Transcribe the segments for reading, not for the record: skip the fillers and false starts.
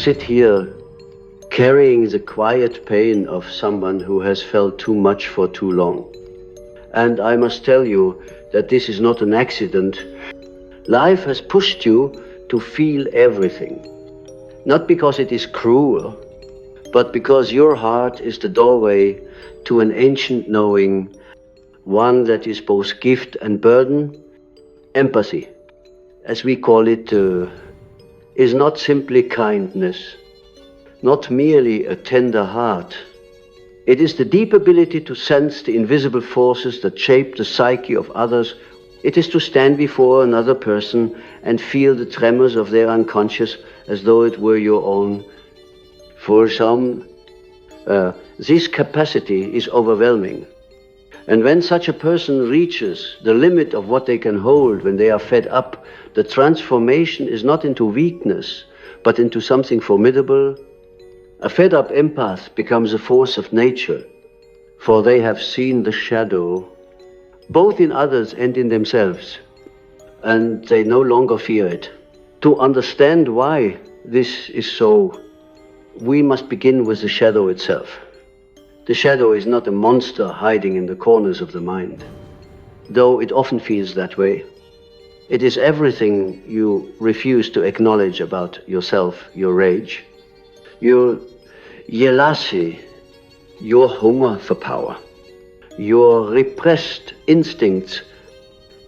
sit here carrying the quiet pain of someone who has felt too much for too long. And I must tell you that this is not an accident. Life has pushed you to feel everything. Not because it is cruel, but because your heart is the doorway to an ancient knowing, one that is both gift and burden. Empathy, as we call it, is not simply kindness, not merely a tender heart. It is the deep ability to sense the invisible forces that shape the psyche of others. It is to stand before another person and feel the tremors of their unconscious as though it were your own. For some, this capacity is overwhelming. And when such a person reaches the limit of what they can hold, when they are fed up, the transformation is not into weakness, but into something formidable. A fed-up empath becomes a force of nature, for they have seen the shadow, both in others and in themselves, and they no longer fear it. To understand why this is so, we must begin with the shadow itself. The shadow is not a monster hiding in the corners of the mind, though it often feels that way. It is everything you refuse to acknowledge about yourself, your rage, your jealousy, your hunger for power, your repressed instincts.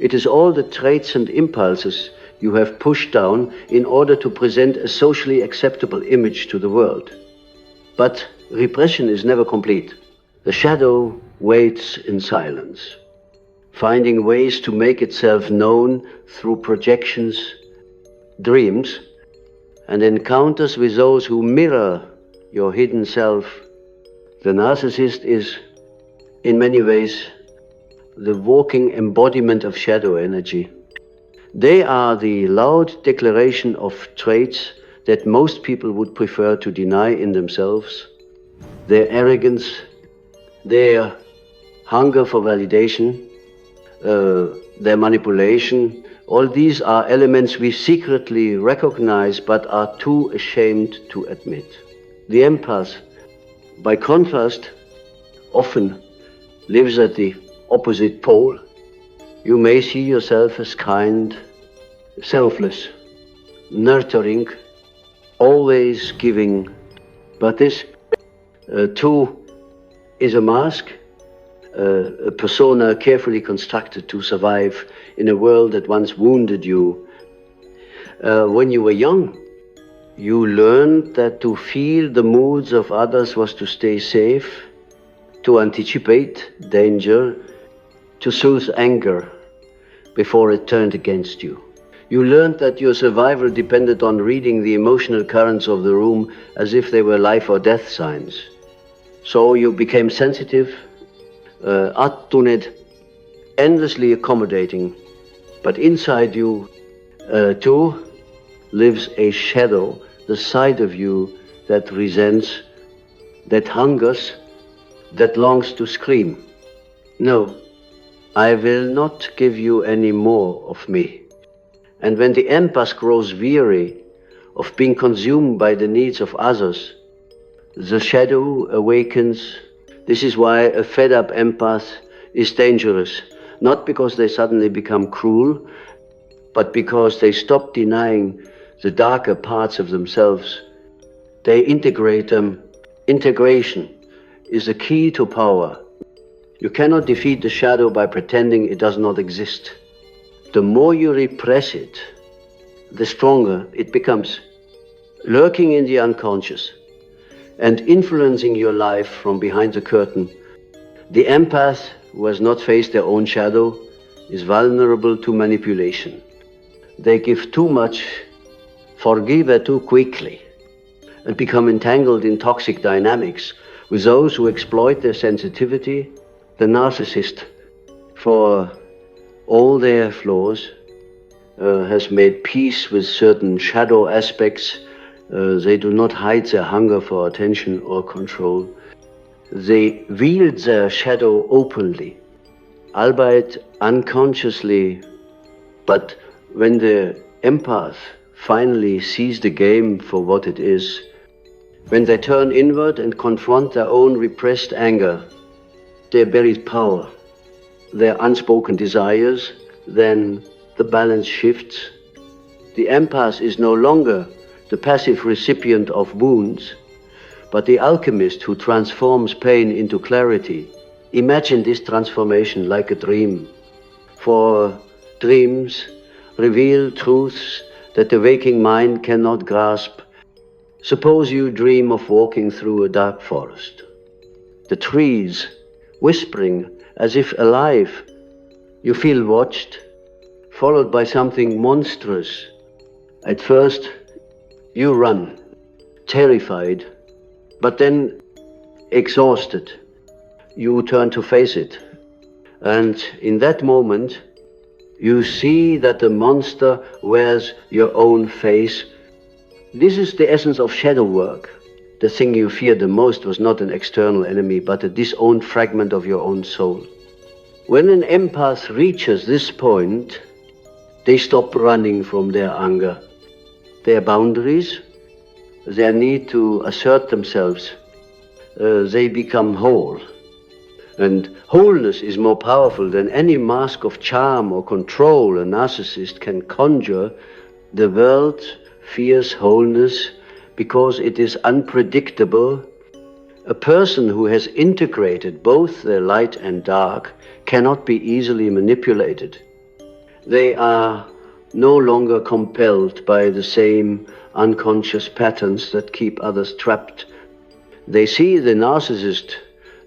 It is all the traits and impulses you have pushed down in order to present a socially acceptable image to the world. But repression is never complete. The shadow waits in silence, finding ways to make itself known through projections, dreams, and encounters with those who mirror your hidden self. The narcissist is, in many ways, the walking embodiment of shadow energy. They are the loud declaration of traits that most people would prefer to deny in themselves. Their arrogance, their hunger for validation, their manipulation, all these are elements we secretly recognize but are too ashamed to admit. The empath, by contrast, often lives at the opposite pole. You may see yourself as kind, selfless, nurturing, always giving, but this too is a mask, a persona carefully constructed to survive in a world that once wounded you. When you were young, you learned that to feel the moods of others was to stay safe, to anticipate danger, to soothe anger before it turned against you. You learned that your survival depended on reading the emotional currents of the room as if they were life or death signs. So you became sensitive, attuned, endlessly accommodating. But inside you, too, lives a shadow, the side of you that resents, that hungers, that longs to scream. No, I will not give you any more of me. And when the empath grows weary of being consumed by the needs of others, the shadow awakens. This is why a fed-up empath is dangerous, not because they suddenly become cruel, but because they stop denying the darker parts of themselves. They integrate them. Integration is the key to power. You cannot defeat the shadow by pretending it does not exist. The more you repress it, the stronger it becomes, lurking in the unconscious and influencing your life from behind the curtain. The empath who has not faced their own shadow is vulnerable to manipulation. They give too much, forgive too quickly, and become entangled in toxic dynamics with those who exploit their sensitivity. The narcissist, for all their flaws, has made peace with certain shadow aspects. They do not hide their hunger for attention or control. They wield their shadow openly, albeit unconsciously. But when the empath finally sees the game for what it is, when they turn inward and confront their own repressed anger, their buried power, their unspoken desires, then the balance shifts. The empath is no longer the passive recipient of wounds, but the alchemist who transforms pain into clarity. Imagine this transformation like a dream. For dreams reveal truths that the waking mind cannot grasp. Suppose you dream of walking through a dark forest. The trees whispering as if alive. You feel watched, followed by something monstrous. At first, you run, terrified, but then exhausted. You turn to face it. And in that moment, you see that the monster wears your own face. This is the essence of shadow work. The thing you feared the most was not an external enemy, but a disowned fragment of your own soul. When an empath reaches this point, they stop running from their anger, their boundaries, their need to assert themselves. They become whole. And wholeness is more powerful than any mask of charm or control a narcissist can conjure. The world fears wholeness because it is unpredictable. A person who has integrated both their light and dark cannot be easily manipulated. They are no longer compelled by the same unconscious patterns that keep others trapped. They see the narcissist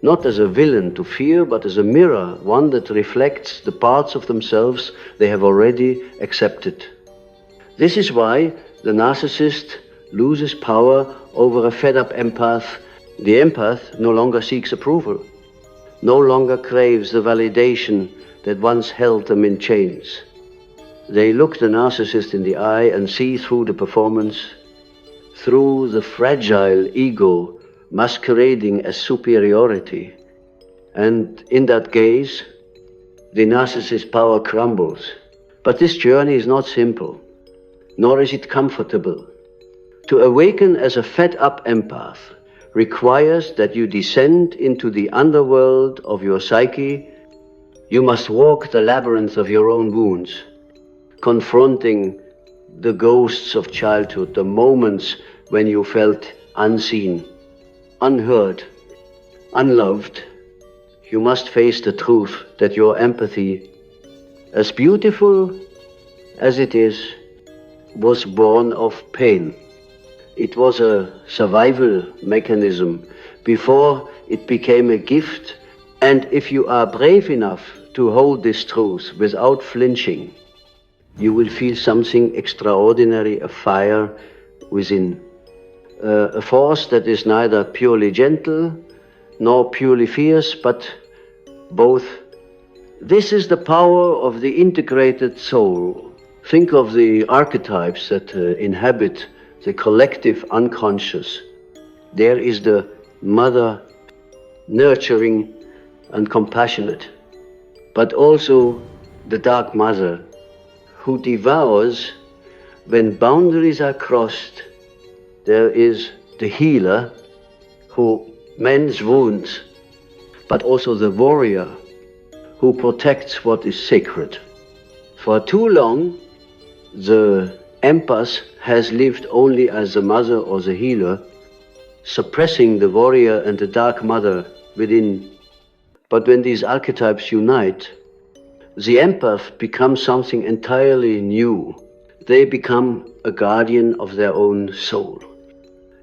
not as a villain to fear, but as a mirror, one that reflects the parts of themselves they have already accepted. This is why the narcissist loses power over a fed-up empath. The empath no longer seeks approval, no longer craves the validation that once held them in chains. They look the narcissist in the eye and see through the performance, through the fragile ego masquerading as superiority. And in that gaze, the narcissist's power crumbles. But this journey is not simple, nor is it comfortable. To awaken as a fed-up empath requires that you descend into the underworld of your psyche. You must walk the labyrinth of your own wounds, confronting the ghosts of childhood, the moments when you felt unseen, unheard, unloved. You must face the truth that your empathy, as beautiful as it is, was born of pain. It was a survival mechanism before it became a gift. And if you are brave enough to hold this truth without flinching, you will feel something extraordinary, a fire within. A force that is neither purely gentle nor purely fierce, but both. This is the power of the integrated soul. Think of the archetypes that inhabit the collective unconscious. There is the mother, nurturing and compassionate, but also the dark mother, who devours when boundaries are crossed. There is the healer who mends wounds, but also the warrior who protects what is sacred. For too long, the empath has lived only as the mother or the healer, suppressing the warrior and the dark mother within. But when these archetypes unite, the empath becomes something entirely new. They become a guardian of their own soul.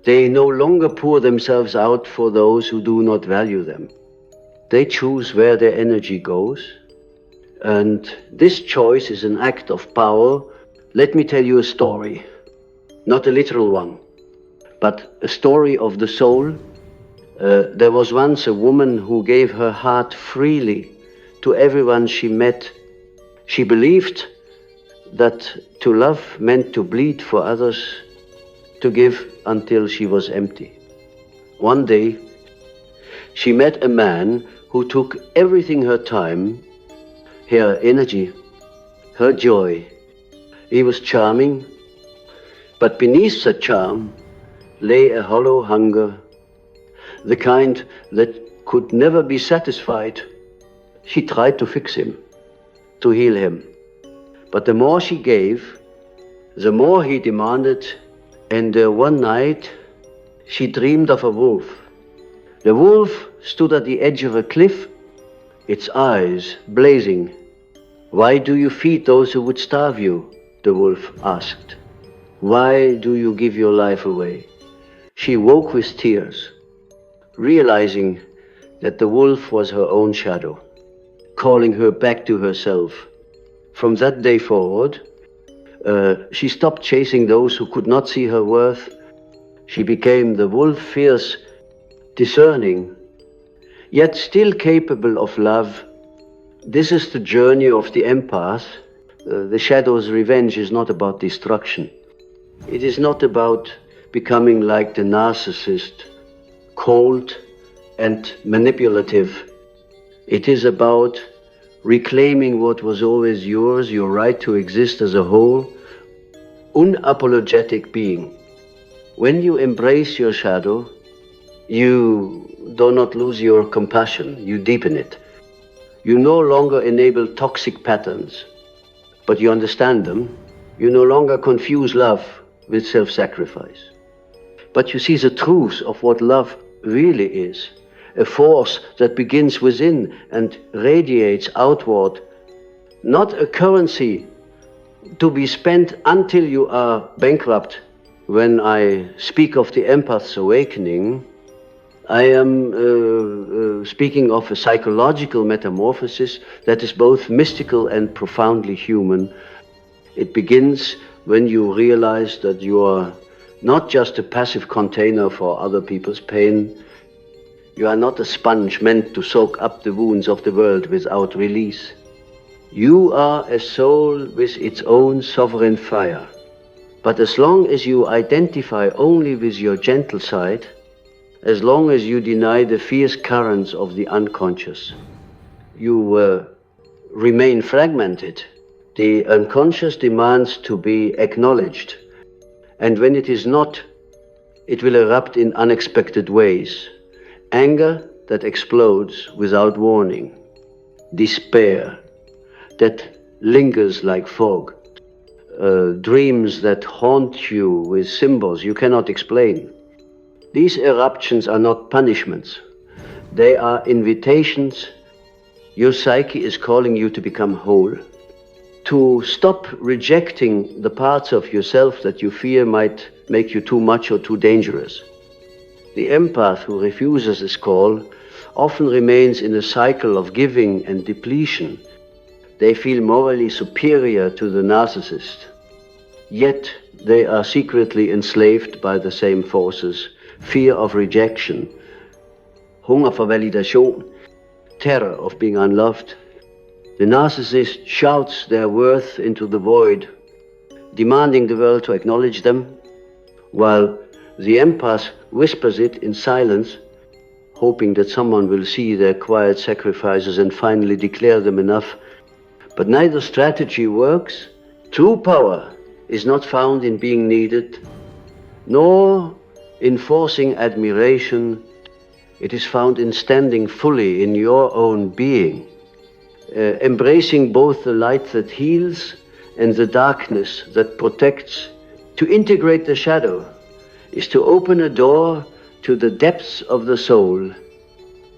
They no longer pour themselves out for those who do not value them. They choose where their energy goes. And this choice is an act of power. Let me tell you a story. Not a literal one, but a story of the soul. There was once a woman who gave her heart freely to everyone she met. She believed that to love meant to bleed for others, to give until she was empty. One day, she met a man who took everything, her time, her energy, her joy. He was charming, But beneath the charm lay a hollow hunger, the kind that could never be satisfied. She tried to fix him, to heal him. But the more she gave, the more he demanded, and one night she dreamed of a wolf. The wolf stood at the edge of a cliff, its eyes blazing. "Why do you feed those who would starve you?" the wolf asked. "Why do you give your life away?" She woke with tears, realizing that the wolf was her own shadow, calling her back to herself. From that day forward, she stopped chasing those who could not see her worth. She became the wolf, fierce, discerning, yet still capable of love. This is the journey of the empath. The shadow's revenge is not about destruction. It is not about becoming like the narcissist, cold and manipulative. It is about reclaiming what was always yours, your right to exist as a whole, unapologetic being. When you embrace your shadow, you do not lose your compassion, you deepen it. You no longer enable toxic patterns, but you understand them. You no longer confuse love with self-sacrifice. But you see the truth of what love really is, a force that begins within and radiates outward, not a currency to be spent until you are bankrupt. When I speak of the empath's awakening, I am speaking of a psychological metamorphosis that is both mystical and profoundly human. It begins when you realize that you are not just a passive container for other people's pain. You are not a sponge meant to soak up the wounds of the world without release. You are a soul with its own sovereign fire. But as long as you identify only with your gentle side, as long as you deny the fierce currents of the unconscious, you remain fragmented. The unconscious demands to be acknowledged, and when it is not, it will erupt in unexpected ways. Anger that explodes without warning, despair that lingers like fog, dreams that haunt you with symbols you cannot explain. These eruptions are not punishments, they are invitations. Your psyche is calling you to become whole, to stop rejecting the parts of yourself that you fear might make you too much or too dangerous. The empath who refuses this call often remains in a cycle of giving and depletion. They feel morally superior to the narcissist, yet they are secretly enslaved by the same forces: fear of rejection, hunger for validation, terror of being unloved. The narcissist shouts their worth into the void, demanding the world to acknowledge them, while the empath whispers it in silence, hoping that someone will see their quiet sacrifices and finally declare them enough. But neither strategy works. True power is not found in being needed, nor in forcing admiration. It is found in standing fully in your own being, embracing both the light that heals and the darkness that protects. To integrate the shadow is to open a door to the depths of the soul.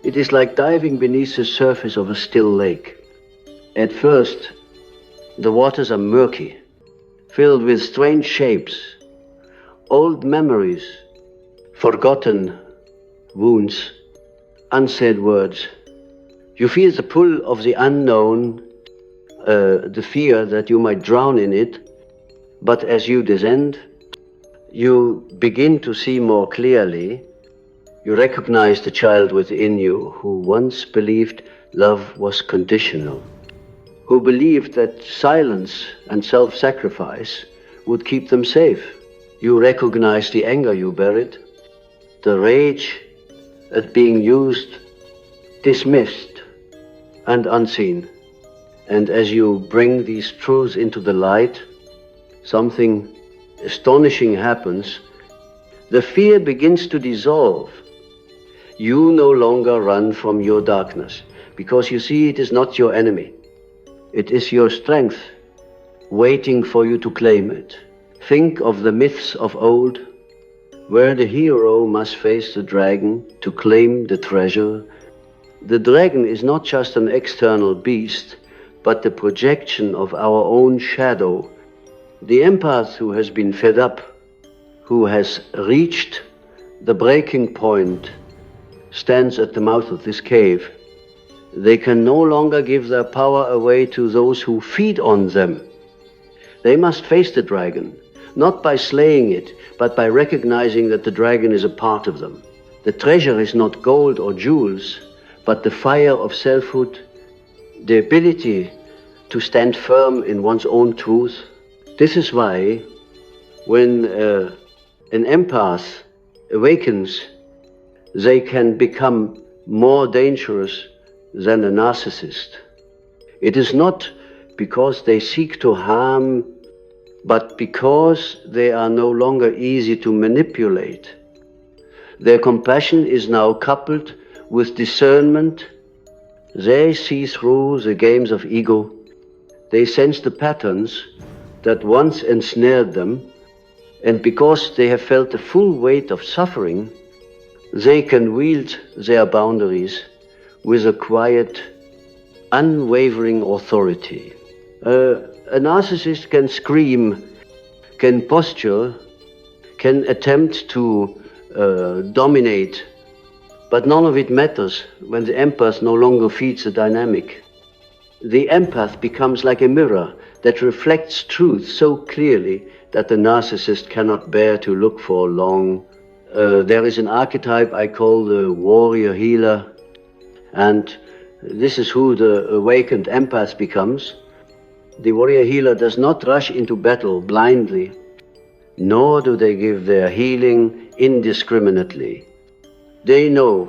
It is like diving beneath the surface of a still lake. At first, the waters are murky, filled with strange shapes, old memories, forgotten wounds, unsaid words. You feel the pull of the unknown, the fear that you might drown in it. But as you descend, you begin to see more clearly. You recognize the child within you who once believed love was conditional, who believed that silence and self-sacrifice would keep them safe. You recognize the anger you buried, the rage at being used, dismissed, and unseen. And as you bring these truths into the light, something astonishing happens, the fear begins to dissolve. You no longer run from your darkness, because you see it is not your enemy. It is your strength waiting for you to claim it. Think of the myths of old, where the hero must face the dragon to claim the treasure. The dragon is not just an external beast, but the projection of our own shadow. The empath who has been fed up, who has reached the breaking point, stands at the mouth of this cave. They can no longer give their power away to those who feed on them. They must face the dragon, not by slaying it, but by recognizing that the dragon is a part of them. The treasure is not gold or jewels, but the fire of selfhood, the ability to stand firm in one's own truth. This is why when an empath awakens, they can become more dangerous than a narcissist. It is not because they seek to harm, but because they are no longer easy to manipulate. Their compassion is now coupled with discernment. They see through the games of ego. They sense the patterns that once ensnared them, and because they have felt the full weight of suffering, they can wield their boundaries with a quiet, unwavering authority. A narcissist can scream, can posture, can attempt to dominate, but none of it matters when the empath no longer feeds the dynamic. The empath becomes like a mirror that reflects truth so clearly that the narcissist cannot bear to look for long. There is an archetype I call the warrior healer, and this is who the awakened empath becomes. The warrior healer does not rush into battle blindly, nor do they give their healing indiscriminately. They know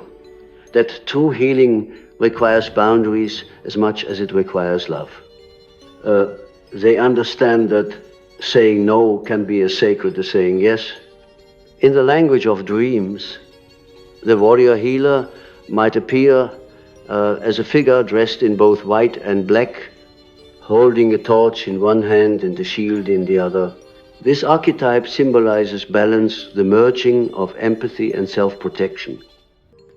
that true healing requires boundaries as much as it requires love. They understand that saying no can be as sacred as saying yes. In the language of dreams, the warrior healer might appear as a figure dressed in both white and black, holding a torch in one hand and a shield in the other. This archetype symbolizes balance, the merging of empathy and self-protection,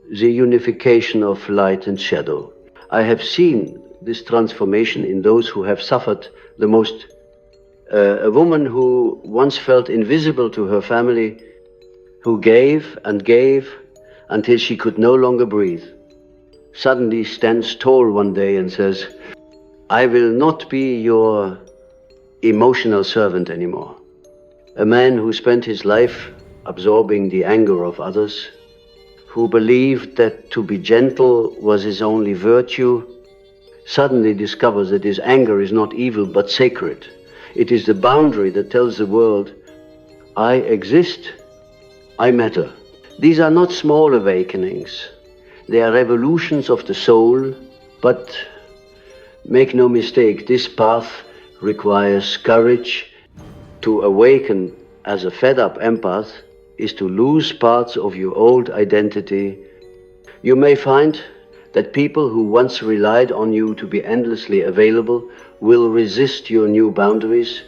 the unification of light and shadow. I have seen this transformation in those who have suffered the most. A woman who once felt invisible to her family, who gave and gave until she could no longer breathe, suddenly stands tall one day and says, "I will not be your emotional servant anymore." A man who spent his life absorbing the anger of others, who believed that to be gentle was his only virtue, suddenly discovers that his anger is not evil but sacred. It is the boundary that tells the world, I exist, I matter. These are not small awakenings. They are revolutions of the soul, but make no mistake, this path requires courage. To awaken as a fed-up empath is to lose parts of your old identity. You may find that people who once relied on you to be endlessly available will resist your new boundaries.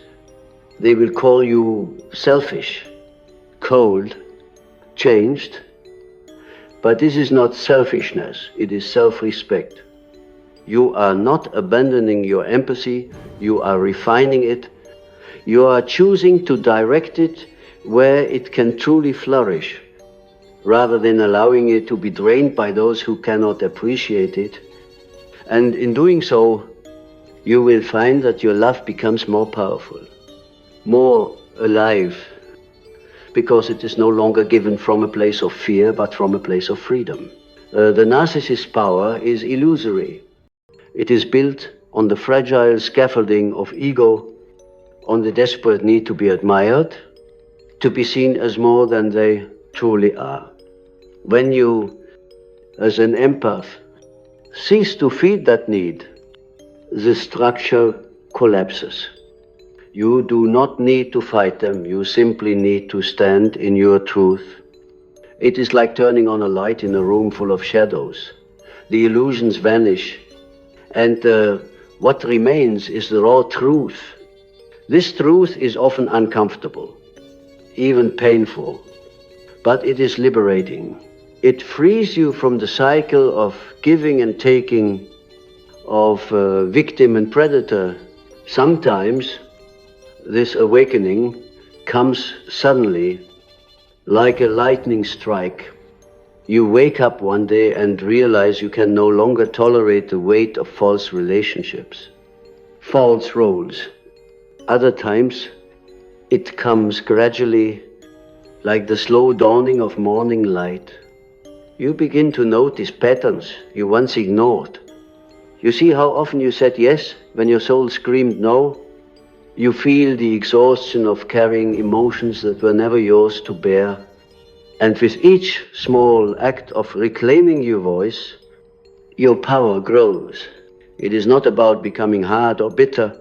They will call you selfish, cold, changed. But this is not selfishness, it is self-respect. You are not abandoning your empathy, you are refining it. You are choosing to direct it where it can truly flourish, rather than allowing it to be drained by those who cannot appreciate it. And in doing so, you will find that your love becomes more powerful, more alive, because it is no longer given from a place of fear, but from a place of freedom. The narcissist's power is illusory. It is built on the fragile scaffolding of ego, on the desperate need to be admired, to be seen as more than they truly are. When you, as an empath, cease to feed that need, the structure collapses. You do not need to fight them, you simply need to stand in your truth. It is like turning on a light in a room full of shadows. The illusions vanish, and what remains is the raw truth. This truth is often uncomfortable, even painful, but it is liberating. It frees you from the cycle of giving and taking, of victim and predator. Sometimes this awakening comes suddenly, like a lightning strike. You wake up one day and realize you can no longer tolerate the weight of false relationships, false roles. Other times, it comes gradually, like the slow dawning of morning light. You begin to notice patterns you once ignored. You see how often you said yes when your soul screamed no. You feel the exhaustion of carrying emotions that were never yours to bear. And with each small act of reclaiming your voice, your power grows. It is not about becoming hard or bitter.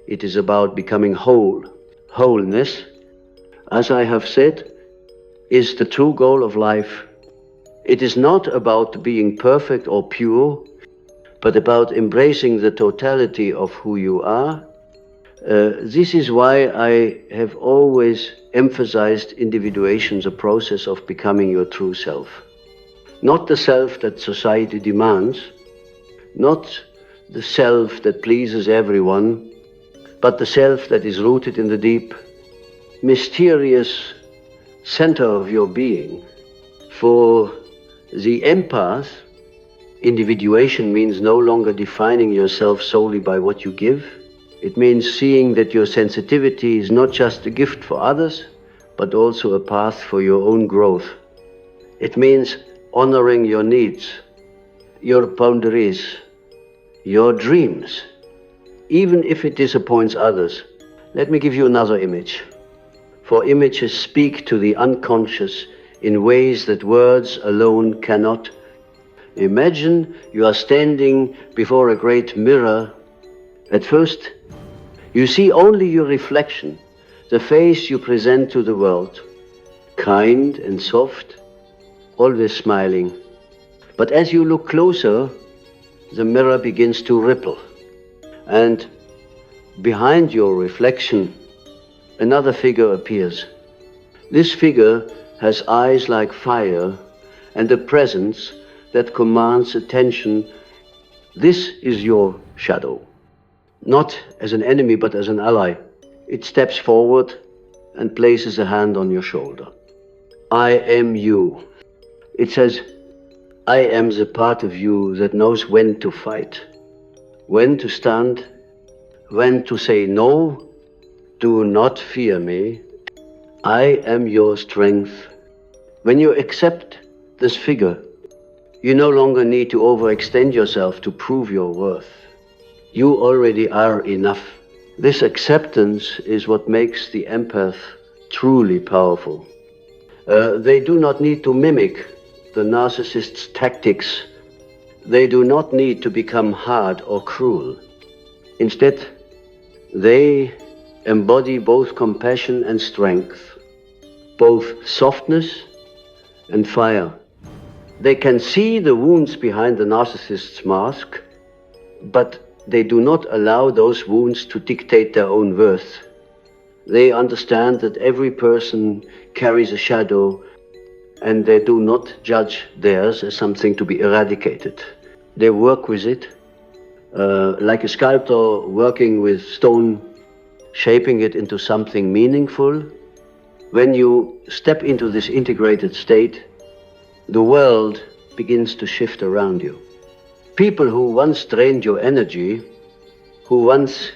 It is about becoming whole. Wholeness, as I have said, is the true goal of life. It is not about being perfect or pure, but about embracing the totality of who you are. This is why I have always emphasized individuation as a process of becoming your true self. Not the self that society demands, not the self that pleases everyone, but the self that is rooted in the deep, mysterious center of your being. For the empath, individuation means no longer defining yourself solely by what you give. It means seeing that your sensitivity is not just a gift for others, but also a path for your own growth. It means honoring your needs, your boundaries, your dreams, even if it disappoints others. Let me give you another image. For images speak to the unconscious in ways that words alone cannot. Imagine you are standing before a great mirror. At first, you see only your reflection, the face you present to the world, kind and soft, always smiling. But as you look closer, the mirror begins to ripple, and behind your reflection, another figure appears. This figure has eyes like fire and a presence that commands attention. This is your shadow. Not as an enemy, but as an ally. It steps forward and places a hand on your shoulder. I am you. It says, I am the part of you that knows when to fight, when to stand, when to say no. Do not fear me. I am your strength. When you accept this figure, you no longer need to overextend yourself to prove your worth. You already are enough. This acceptance is what makes the empath truly powerful. They do not need to mimic the narcissist's tactics. They do not need to become hard or cruel. Instead, they embody both compassion and strength, both softness and fire. They can see the wounds behind the narcissist's mask, but they do not allow those wounds to dictate their own worth. They understand that every person carries a shadow, and they do not judge theirs as something to be eradicated. They work with it, like a sculptor working with stone, shaping it into something meaningful. When you step into this integrated state, the world begins to shift around you. People who once drained your energy, who once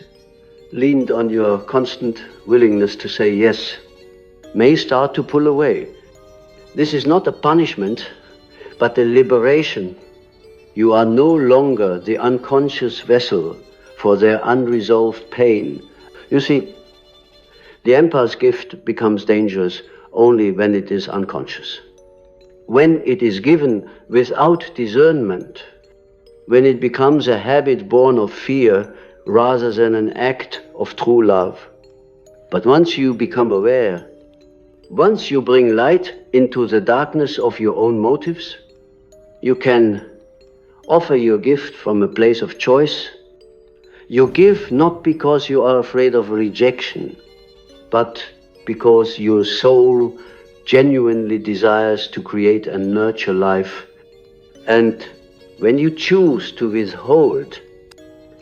leaned on your constant willingness to say yes, may start to pull away. This is not a punishment, but a liberation. You are no longer the unconscious vessel for their unresolved pain. You see, the empath's gift becomes dangerous only when it is unconscious. When it is given without discernment, when it becomes a habit born of fear rather than an act of true love. But once you become aware, once you bring light into the darkness of your own motives, you can offer your gift from a place of choice. You give not because you are afraid of rejection, but because your soul genuinely desires to create and nurture life. And when you choose to withhold,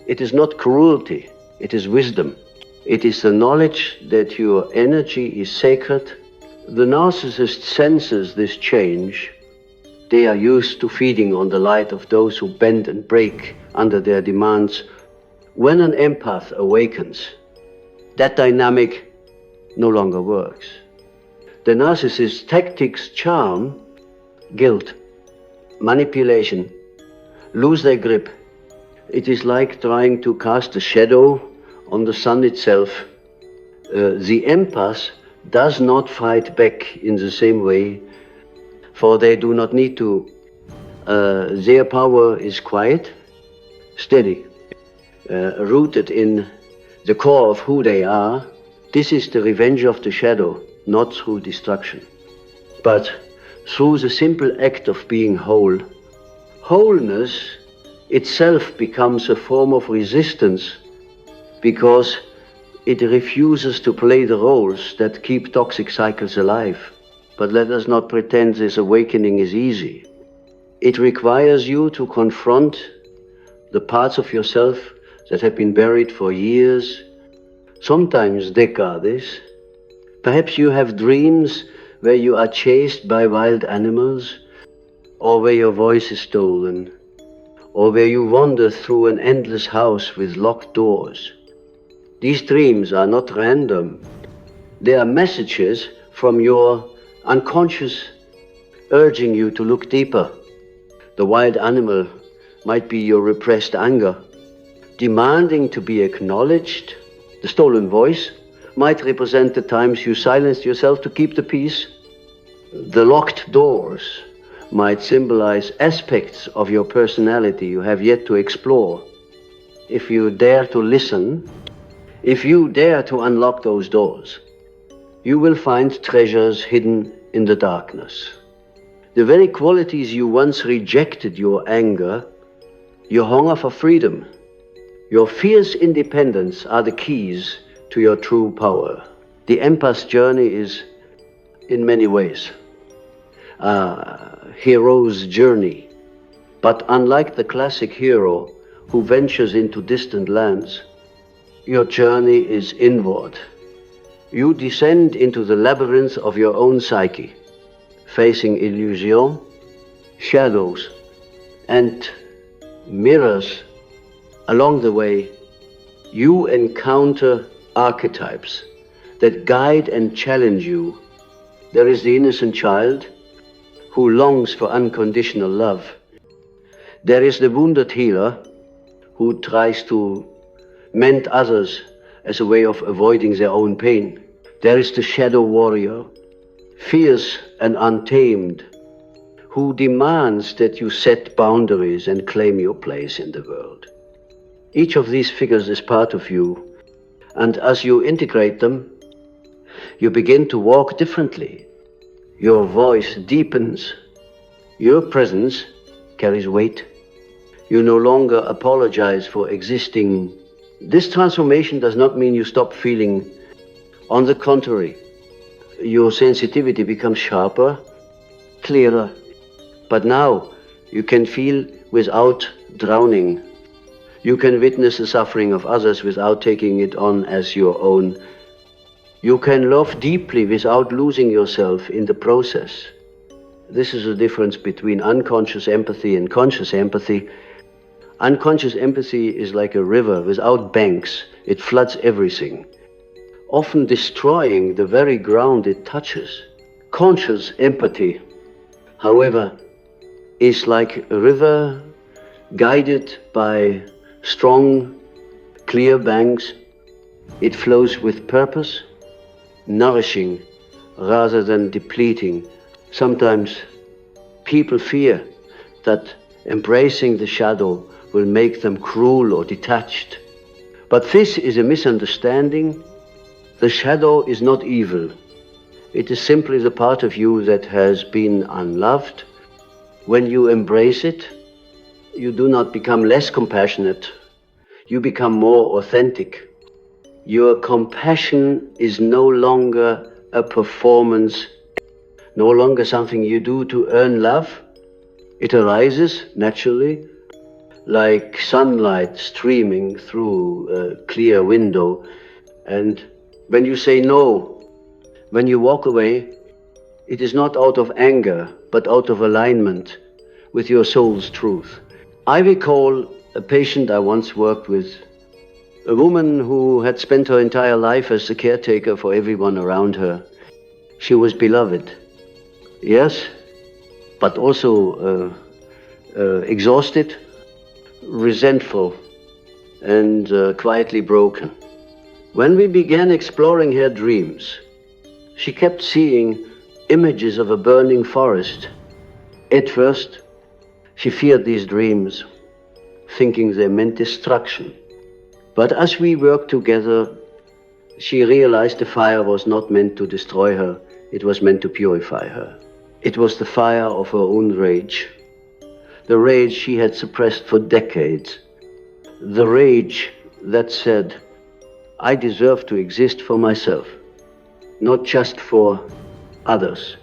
it is not cruelty, it is wisdom. It is the knowledge that your energy is sacred. The narcissist senses this change. They are used to feeding on the light of those who bend and break under their demands. When an empath awakens, that dynamic no longer works. The narcissist's tactics charm, guilt, manipulation, lose their grip. It is like trying to cast a shadow on the sun itself. The empath does not fight back in the same way, for they do not need to. Their power is quiet, steady, rooted in the core of who they are. This is the revenge of the shadow, not through destruction, but through the simple act of being whole. Wholeness itself becomes a form of resistance because it refuses to play the roles that keep toxic cycles alive. But let us not pretend this awakening is easy. It requires you to confront the parts of yourself that have been buried for years, sometimes decades. Perhaps you have dreams where you are chased by wild animals, or where your voice is stolen, or where you wander through an endless house with locked doors. These dreams are not random. They are messages from your unconscious urging you to look deeper. The wild animal might be your repressed anger, demanding to be acknowledged. The stolen voice might represent the times you silenced yourself to keep the peace. The locked doors might symbolize aspects of your personality you have yet to explore. If you dare to listen, if you dare to unlock those doors, you will find treasures hidden in the darkness. The very qualities you once rejected, your anger, your hunger for freedom, your fierce independence, are the keys to your true power. The empath's journey is, in many ways, a hero's journey. But unlike the classic hero who ventures into distant lands, your journey is inward. You descend into the labyrinth of your own psyche, facing illusion, shadows, and mirrors. Along the way, you encounter archetypes that guide and challenge you. There is the innocent child who longs for unconditional love. There is the wounded healer who tries to mend others as a way of avoiding their own pain. There is the shadow warrior, fierce and untamed, who demands that you set boundaries and claim your place in the world. Each of these figures is part of you, and as you integrate them, you begin to walk differently. Your voice deepens. Your presence carries weight. You no longer apologize for existing. This transformation does not mean you stop feeling. On the contrary, your sensitivity becomes sharper, clearer. But now you can feel without drowning. You can witness the suffering of others without taking it on as your own. You can love deeply without losing yourself in the process. This is the difference between unconscious empathy and conscious empathy. Unconscious empathy is like a river without banks. It floods everything, often destroying the very ground it touches. Conscious empathy, however, is like a river guided by strong, clear banks. It flows with purpose, nourishing rather than depleting. Sometimes people fear that embracing the shadow will make them cruel or detached. But this is a misunderstanding. The shadow is not evil. It is simply the part of you that has been unloved. When you embrace it, you do not become less compassionate. You become more authentic. Your compassion is no longer a performance, no longer something you do to earn love. It arises naturally, like sunlight streaming through a clear window. And when you say no, when you walk away, it is not out of anger, but out of alignment with your soul's truth. I recall a patient I once worked with, a woman who had spent her entire life as the caretaker for everyone around her. She was beloved, yes, but also exhausted, resentful, and quietly broken. When we began exploring her dreams, she kept seeing images of a burning forest. At first, she feared these dreams, thinking they meant destruction. But as we worked together, she realized the fire was not meant to destroy her, it was meant to purify her. It was the fire of her own rage, the rage she had suppressed for decades, the rage that said, I deserve to exist for myself, not just for others.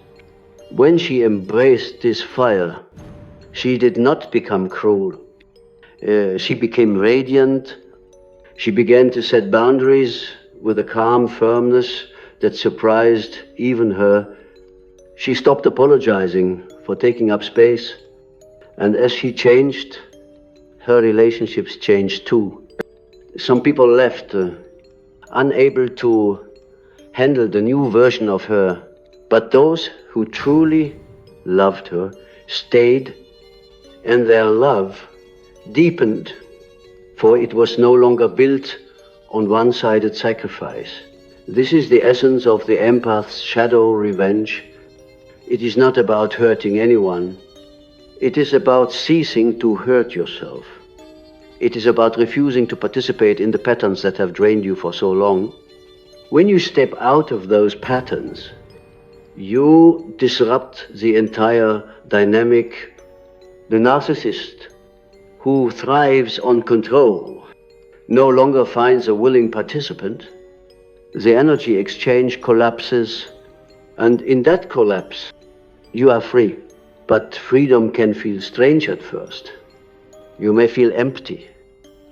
When she embraced this fire, she did not become cruel. She became radiant. She began to set boundaries with a calm firmness that surprised even her. She stopped apologizing for taking up space. And as she changed, her relationships changed too. Some people left, unable to handle the new version of her. But those who truly loved her stayed, and their love deepened, for it was no longer built on one-sided sacrifice. This is the essence of the empath's shadow revenge. It is not about hurting anyone. It is about ceasing to hurt yourself. It is about refusing to participate in the patterns that have drained you for so long. When you step out of those patterns, you disrupt the entire dynamic. The narcissist, who thrives on control, no longer finds a willing participant. The energy exchange collapses, and in that collapse, you are free. But freedom can feel strange at first. You may feel empty,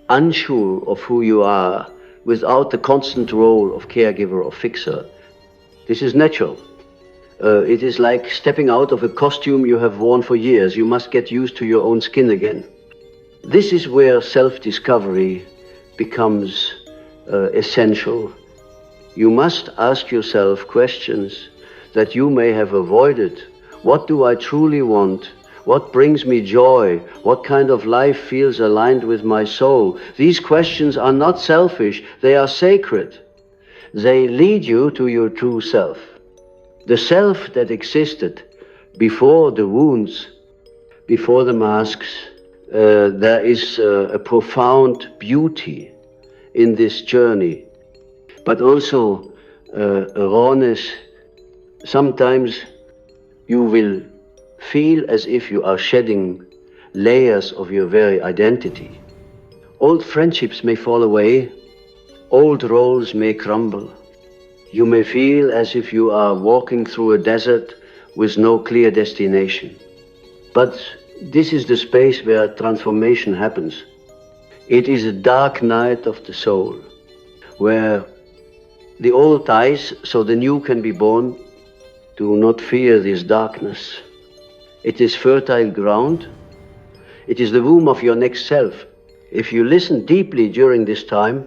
unsure of who you are, without the constant role of caregiver or fixer. This is natural. It is like stepping out of a costume you have worn for years. You must get used to your own skin again. This is where self-discovery becomes essential. You must ask yourself questions that you may have avoided. What do I truly want? What brings me joy? What kind of life feels aligned with my soul? These questions are not selfish, they are sacred. They lead you to your true self. The self that existed before the wounds, before the masks. There is a profound beauty in this journey, but also a rawness. Sometimes you will feel as if you are shedding layers of your very identity. Old friendships may fall away, old roles may crumble. You may feel as if you are walking through a desert with no clear destination. But this is the space where transformation happens. It is a dark night of the soul, where the old dies so the new can be born. Do not fear this darkness. It is fertile ground. It is the womb of your next self. If you listen deeply during this time,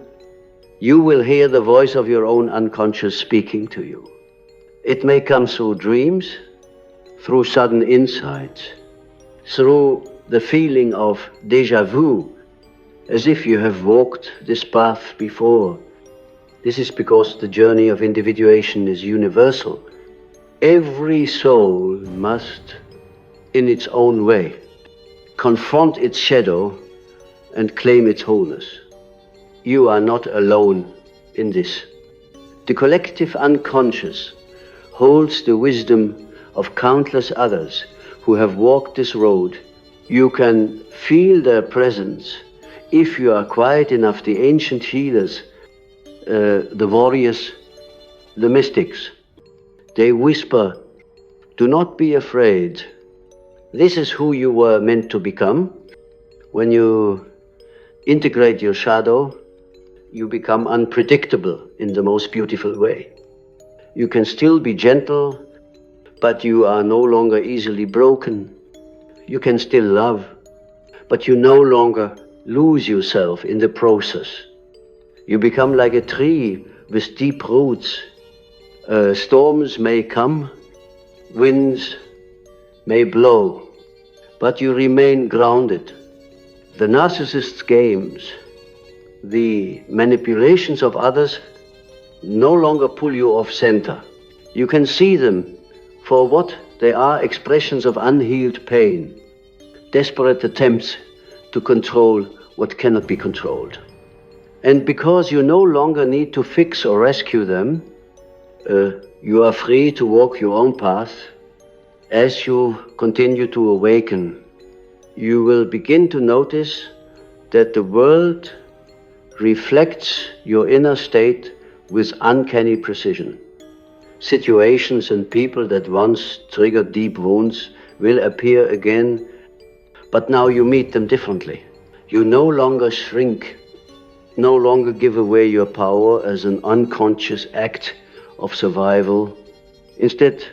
you will hear the voice of your own unconscious speaking to you. It may come through dreams, through sudden insights, through the feeling of déjà vu, as if you have walked this path before. This is because the journey of individuation is universal. Every soul must, in its own way, confront its shadow and claim its wholeness. You are not alone in this. The collective unconscious holds the wisdom of countless others who have walked this road. You can feel their presence if you are quiet enough. The ancient healers, the warriors, the mystics, they whisper, "Do not be afraid. This is who you were meant to become." When you integrate your shadow, you become unpredictable in the most beautiful way. You can still be gentle, but you are no longer easily broken. You can still love, but you no longer lose yourself in the process. You become like a tree with deep roots. Storms may come, winds may blow, but you remain grounded. The narcissist's games, the manipulations of others, no longer pull you off center. You can see them for what they are: expressions of unhealed pain, desperate attempts to control what cannot be controlled. And because you no longer need to fix or rescue them, you are free to walk your own path. As you continue to awaken, you will begin to notice that the world reflects your inner state with uncanny precision. Situations and people that once triggered deep wounds will appear again, but now you meet them differently. You no longer shrink, no longer give away your power as an unconscious act of survival. Instead,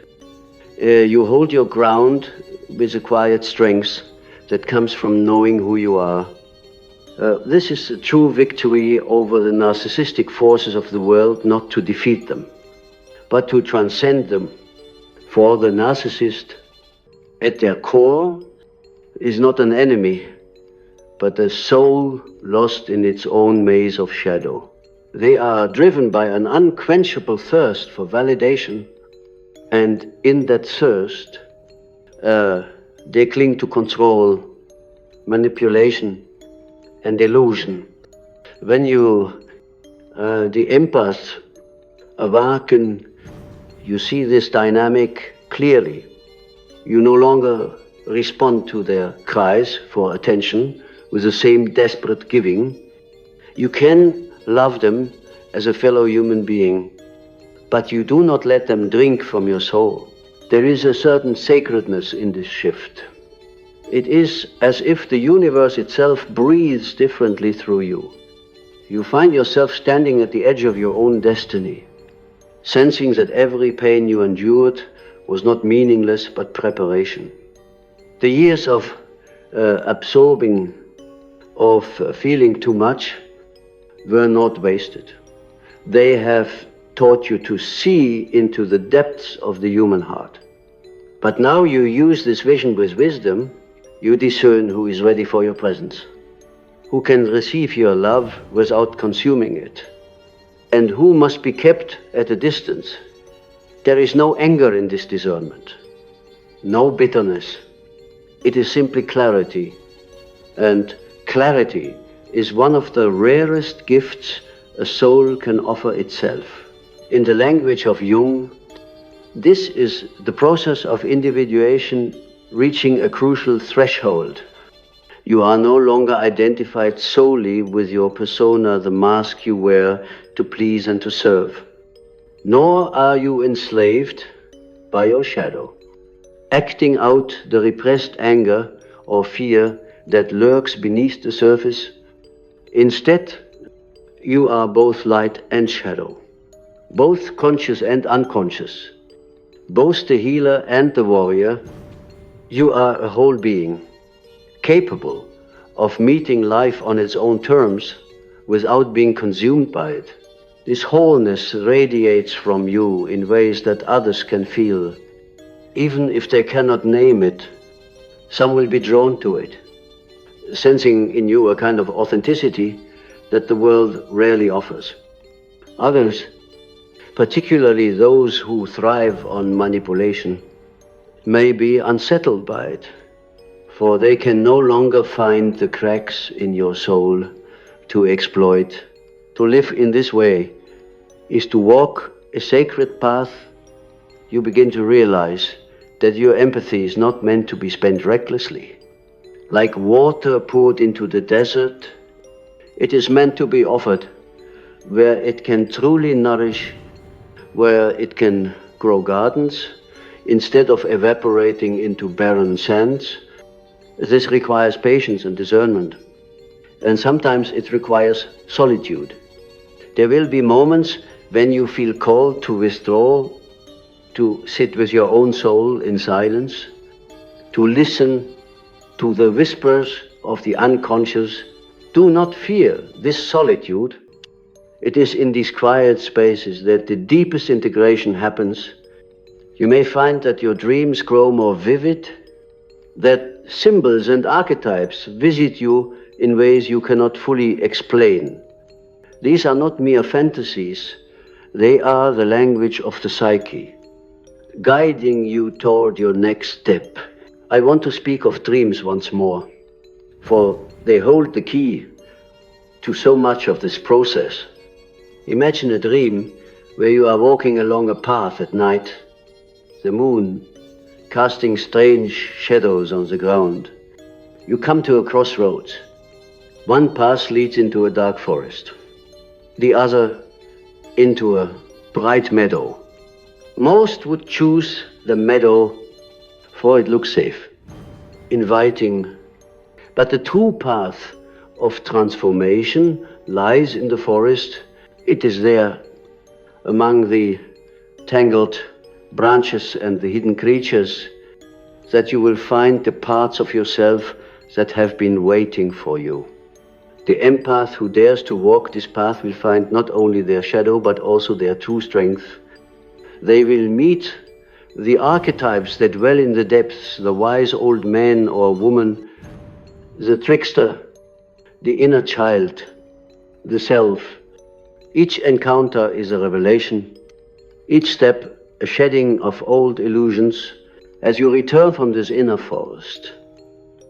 you hold your ground with a quiet strength that comes from knowing who you are. This is a true victory over the narcissistic forces of the world, not to defeat them, but to transcend them. For the narcissist, at their core, is not an enemy, but a soul lost in its own maze of shadow. They are driven by an unquenchable thirst for validation, and in that thirst, they cling to control, manipulation, and illusion. When the empaths awaken, you see this dynamic clearly. You no longer respond to their cries for attention with the same desperate giving. You can love them as a fellow human being, but you do not let them drink from your soul. There is a certain sacredness in this shift. It is as if the universe itself breathes differently through you. You find yourself standing at the edge of your own destiny, sensing that every pain you endured was not meaningless but preparation. The years of absorbing, of feeling too much, were not wasted. They have taught you to see into the depths of the human heart. But now you use this vision with wisdom. You discern who is ready for your presence, who can receive your love without consuming it, and who must be kept at a distance. There is no anger in this discernment, no bitterness. It is simply clarity, and clarity is one of the rarest gifts a soul can offer itself. In the language of Jung, this is the process of individuation reaching a crucial threshold. You are no longer identified solely with your persona, the mask you wear to please and to serve. Nor are you enslaved by your shadow, acting out the repressed anger or fear that lurks beneath the surface. Instead, you are both light and shadow, both conscious and unconscious, both the healer and the warrior. You are a whole being, capable of meeting life on its own terms without being consumed by it. This wholeness radiates from you in ways that others can feel. Even if they cannot name it, some will be drawn to it, sensing in you a kind of authenticity that the world rarely offers. Others, particularly those who thrive on manipulation, may be unsettled by it, for they can no longer find the cracks in your soul to exploit. To live in this way is to walk a sacred path, you begin to realize that your empathy is not meant to be spent recklessly. Like water poured into the desert, it is meant to be offered where it can truly nourish, where it can grow gardens, instead of evaporating into barren sands. This requires patience and discernment. And sometimes it requires solitude. There will be moments when you feel called to withdraw, to sit with your own soul in silence, to listen to the whispers of the unconscious. Do not fear this solitude. It is in these quiet spaces that the deepest integration happens. You may find that your dreams grow more vivid, that symbols and archetypes visit you in ways you cannot fully explain. These are not mere fantasies, they are the language of the psyche, guiding you toward your next step. I want to speak of dreams once more, for they hold the key to so much of this process. Imagine a dream where you are walking along a path at night, the moon casting strange shadows on the ground. You come to a crossroads. One path leads into a dark forest, the other into a bright meadow. Most would choose the meadow, for it looks safe, inviting. But the true path of transformation lies in the forest. It is there, among the tangled branches and the hidden creatures, that you will find the parts of yourself that have been waiting for you. The empath who dares to walk this path will find not only their shadow, but also their true strength. They will meet the archetypes that dwell in the depths, the wise old man or woman, the trickster, the inner child, the self. Each encounter is a revelation, each step a shedding of old illusions. As you return from this inner forest,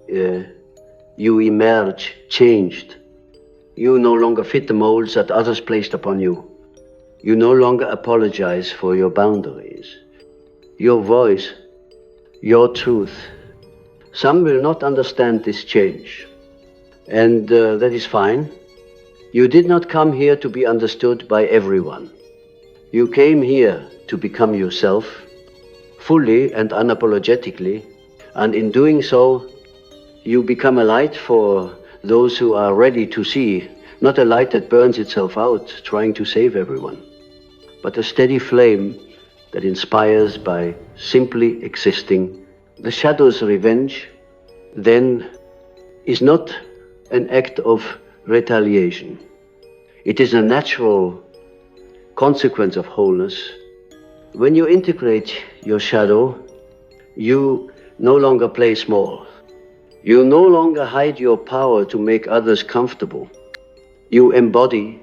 you emerge changed. You no longer fit the molds that others placed upon you. You no longer apologize for your boundaries, your voice, your truth. Some will not understand this change, and that is fine. You did not come here to be understood by everyone. You came here to become yourself, fully and unapologetically, and in doing so, you become a light for those who are ready to see, not a light that burns itself out, trying to save everyone, but a steady flame that inspires by simply existing. The shadow's revenge, then, is not an act of retaliation. It is a natural consequence of wholeness. When you integrate your shadow, you no longer play small. You no longer hide your power to make others comfortable. You embody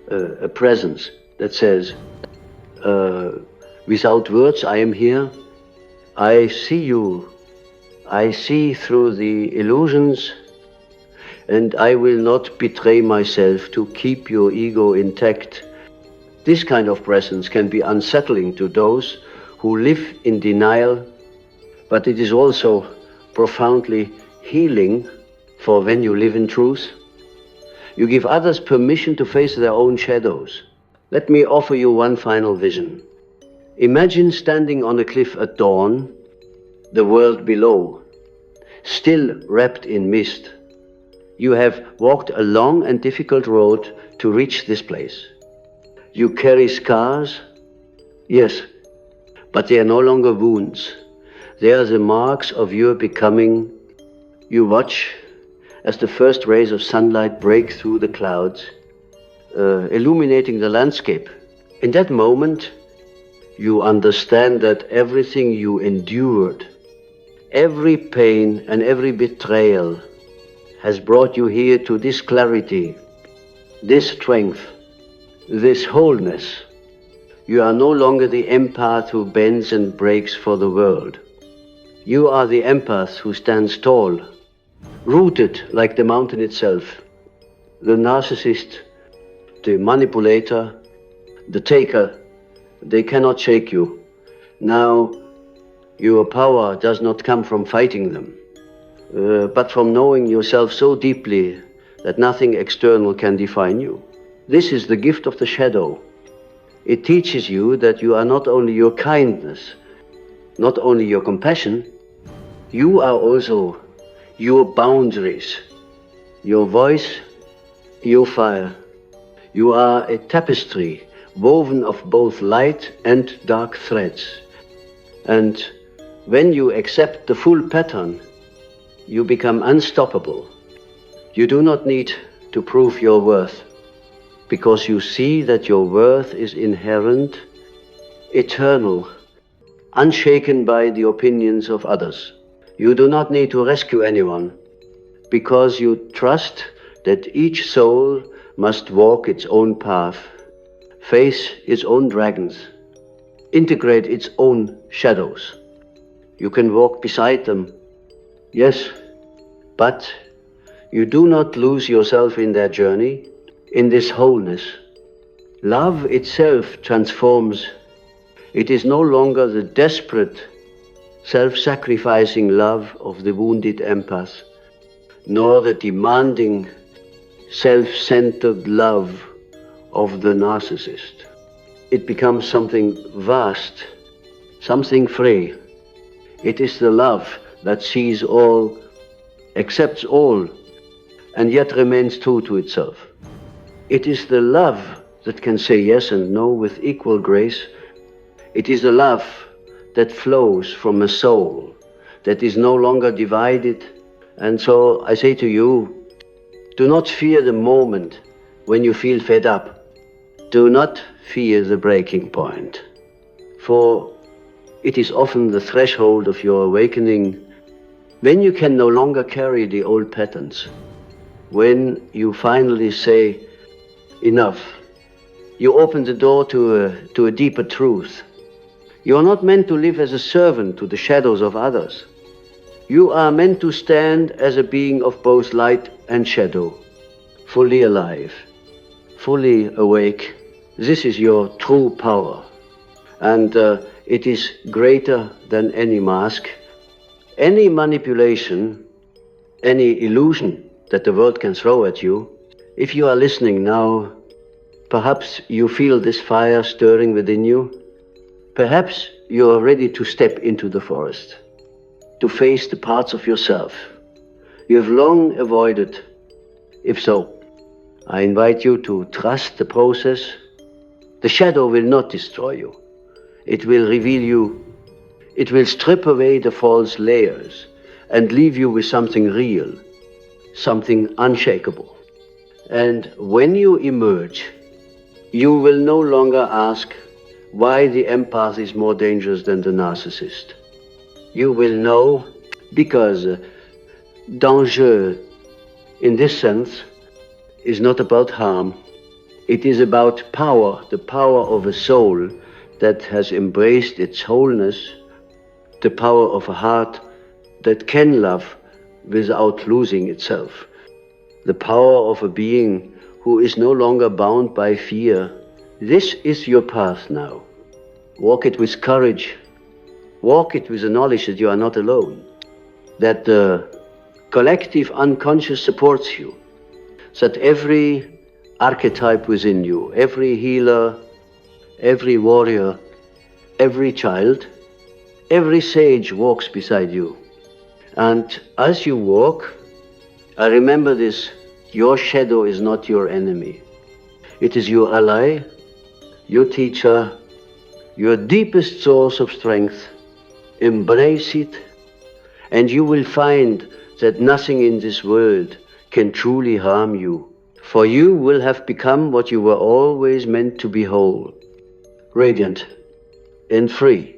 a presence that says, without words, I am here. I see you. I see through the illusions, and I will not betray myself to keep your ego intact. This kind of presence can be unsettling to those who live in denial, but it is also profoundly healing, for when you live in truth, you give others permission to face their own shadows. Let me offer you one final vision. Imagine standing on a cliff at dawn, the world below, still wrapped in mist. You have walked a long and difficult road to reach this place. You carry scars, yes, but they are no longer wounds. They are the marks of your becoming. You watch as the first rays of sunlight break through the clouds, illuminating the landscape. In that moment, you understand that everything you endured, every pain and every betrayal, has brought you here to this clarity, this strength, this wholeness. You are no longer the empath who bends and breaks for the world. You are the empath who stands tall, rooted like the mountain itself. The narcissist, the manipulator, the taker, they cannot shake you. Now, your power does not come from fighting them, but from knowing yourself so deeply that nothing external can define you. This is the gift of the shadow. It teaches you that you are not only your kindness, not only your compassion, you are also your boundaries, your voice, your fire. You are a tapestry woven of both light and dark threads. And when you accept the full pattern, you become unstoppable. You do not need to prove your worth, because you see that your worth is inherent, eternal, unshaken by the opinions of others. You do not need to rescue anyone, because you trust that each soul must walk its own path, face its own dragons, integrate its own shadows. You can walk beside them, yes, but you do not lose yourself in their journey, in this wholeness. Love itself transforms. It is no longer the desperate, self-sacrificing love of the wounded empath, nor the demanding, self-centered love of the narcissist. It becomes something vast, something free. It is the love that sees all, accepts all, and yet remains true to itself. It is the love that can say yes and no with equal grace. It is the love that flows from a soul that is no longer divided. And so I say to you, do not fear the moment when you feel fed up. Do not fear the breaking point, for it is often the threshold of your awakening, when you can no longer carry the old patterns, when you finally say, enough. You open the door to a deeper truth. You are not meant to live as a servant to the shadows of others. You are meant to stand as a being of both light and shadow, fully alive, fully awake. This is your true power, and it is greater than any mask, any manipulation, any illusion that the world can throw at you. If you are listening now, perhaps you feel this fire stirring within you. Perhaps you are ready to step into the forest, to face the parts of yourself you have long avoided. If so, I invite you to trust the process. The shadow will not destroy you. It will reveal you. It will strip away the false layers and leave you with something real, something unshakable. And when you emerge, you will no longer ask why the empath is more dangerous than the narcissist. You will know because danger, in this sense, is not about harm. It is about power, the power of a soul that has embraced its wholeness, the power of a heart that can love without losing itself, the power of a being who is no longer bound by fear. This is your path now. Walk it with courage. Walk it with the knowledge that you are not alone, that the collective unconscious supports you, that every archetype within you, every healer, every warrior, every child, every sage walks beside you. And as you walk, I remember this, your shadow is not your enemy. It is your ally, your teacher, your deepest source of strength. Embrace it, and you will find that nothing in this world can truly harm you, for you will have become what you were always meant to be: whole, radiant, and free.